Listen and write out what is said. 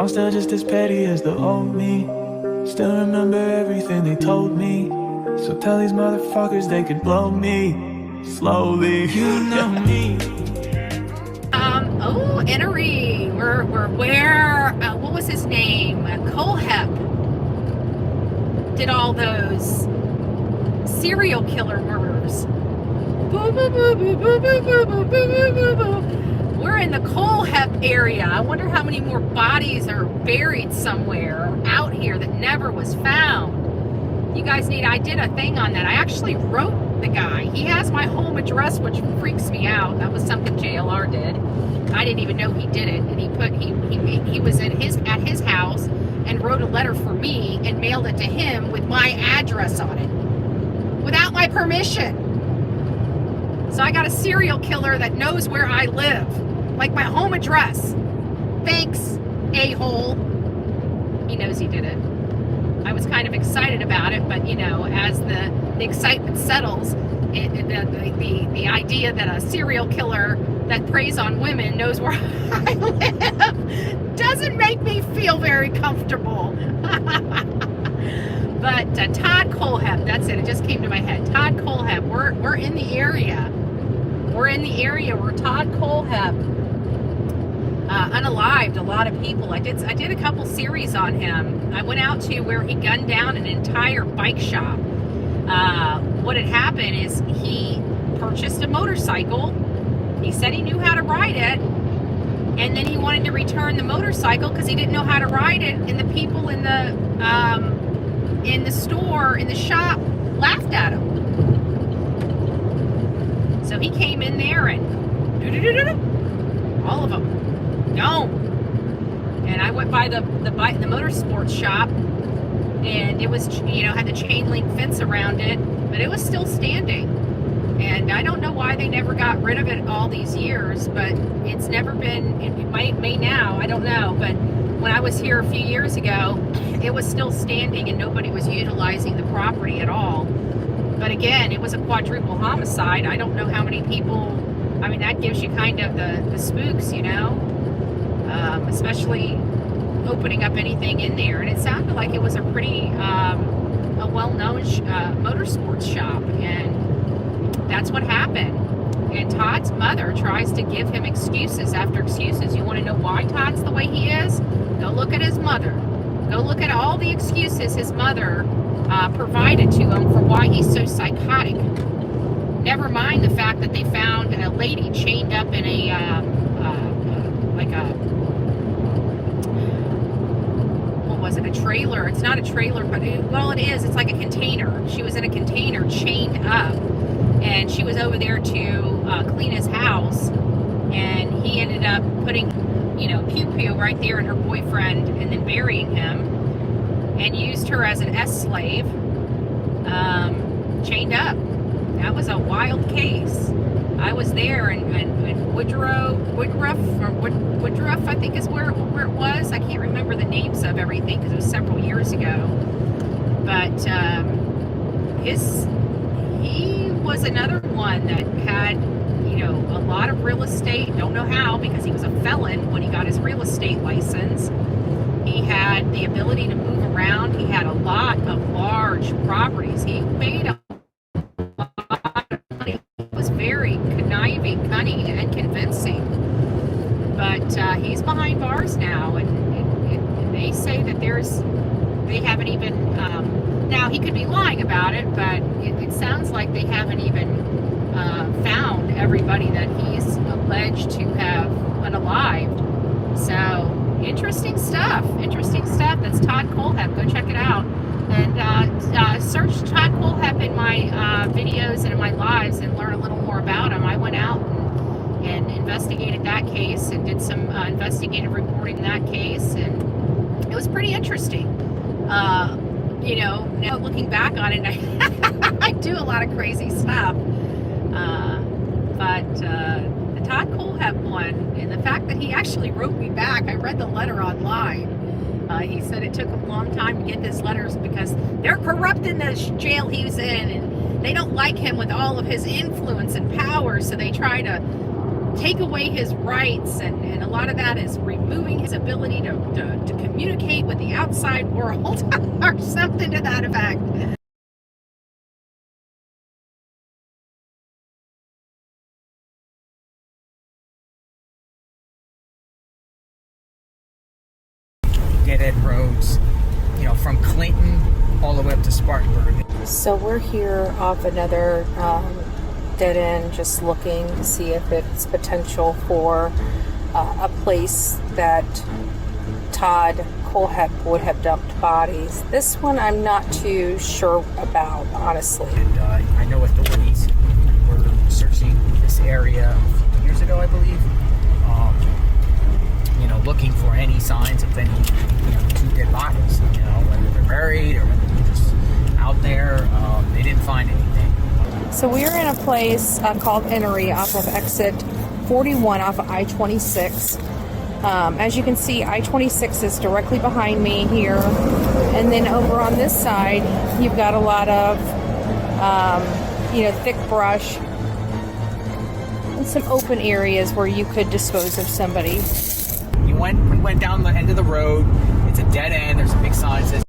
still just as petty as the old me. Still remember everything they told me. So tell these motherfuckers they could blow me slowly. You know me. Oh, Enery. We're where, what was his name? Colehep did all those serial killer murders. We're in the Colehep area. I wonder how many more bodies are buried somewhere out here that never was found. You guys I did a thing on that. I actually wrote the guy. He has my home address, which freaks me out. That was something JLR did. I didn't even know he did it. And he was at his house and wrote a letter for me and mailed it to him with my address on it without my permission. So I got a serial killer that knows where I live, like my home address. Thanks, a-hole. He knows he did it. I was kind of excited about it, but as the excitement settles, the idea that a serial killer that preys on women knows where I live doesn't make me feel very comfortable. But Todd Colehep, that's it. It just came to my head. Todd Colehep. We're in the area. We're in the area where Todd Colehep unalived a lot of people. I did a couple series on him. I went out to where he gunned down an entire bike shop. What had happened is he purchased a motorcycle. He said he knew how to ride it, and then he wanted to return the motorcycle because he didn't know how to ride it, and the people in the store, in the shop, laughed at him. So he came in there and all of them gone. And I went by the motorsports shop, and it was had the chain link fence around it, but it was still standing. And I don't know why they never got rid of it all these years, but it's never been, it may now, I don't know. But when I was here a few years ago, it was still standing and nobody was utilizing the property at all. But again, it was a quadruple homicide. I don't know how many people, I mean, that gives you kind of the spooks, especially opening up anything in there. And it sounded like it was a pretty, a well-known motorsports shop. And that's what happened. And Todd's mother tries to give him excuses after excuses. You want to know why Todd's the way he is? Go look at his mother. Go look at all the excuses his mother provided to him for why he's so psychotic. Never mind the fact that they found a lady chained up in a what was it, a trailer? It's not a trailer, but it is. It's like a container. She was in a container chained up. And she was over there to clean his house, and he ended up putting, pew-pew right there in her boyfriend, and then burying him, and used her as an S-slave, chained up. That was a wild case. I was there, and Woodruff, I think is where it was. I can't remember the names of everything because it was several years ago. But he was another one that had, a lot of real estate. Don't know how, because he was a felon when he got his real estate license. He had the ability to move around. He had a lot of large properties. He made a lot of money. He was very conniving, cunning, and convincing. But he's behind bars now, and they say that they haven't even, now he could be lying about it, but it sounds like they haven't even found everybody that he's alleged to have unalived. So, interesting stuff. That's Todd Colehep. Go check it out. And search Todd Colehep in my videos and in my lives and learn a little more about him. I went out and investigated that case and did some investigative reporting in that case, and it was pretty interesting. Now looking back on it, I do a lot of crazy stuff. But the Todd Colehep one, and the fact that he actually wrote me back, I read the letter online. He said it took a long time to get his letters because they're corrupting the jail he was in, and they don't like him with all of his influence and power, so they try to take away his rights, and a lot of that is removing his ability to communicate with the outside world or something to that effect. Dead-end roads, you know, from Clinton all the way up to Spartanburg. So we're here off another dead end, just looking to see if it's potential for a place that Todd Kohlhepp would have dumped bodies. This one I'm not too sure about, honestly. And I know authorities were searching this area a few years ago, I believe. You know, looking for any signs of any, you know, two dead bodies. You know, whether they're buried or whether they're just out there. They didn't find anything. So we're in a place called Enery off of exit 41 off of I-26. As you can see, I-26 is directly behind me here. And then over on this side, you've got a lot of, you know, thick brush and some open areas where you could dispose of somebody. We went down the end of the road. It's a dead end. There's a big sign that says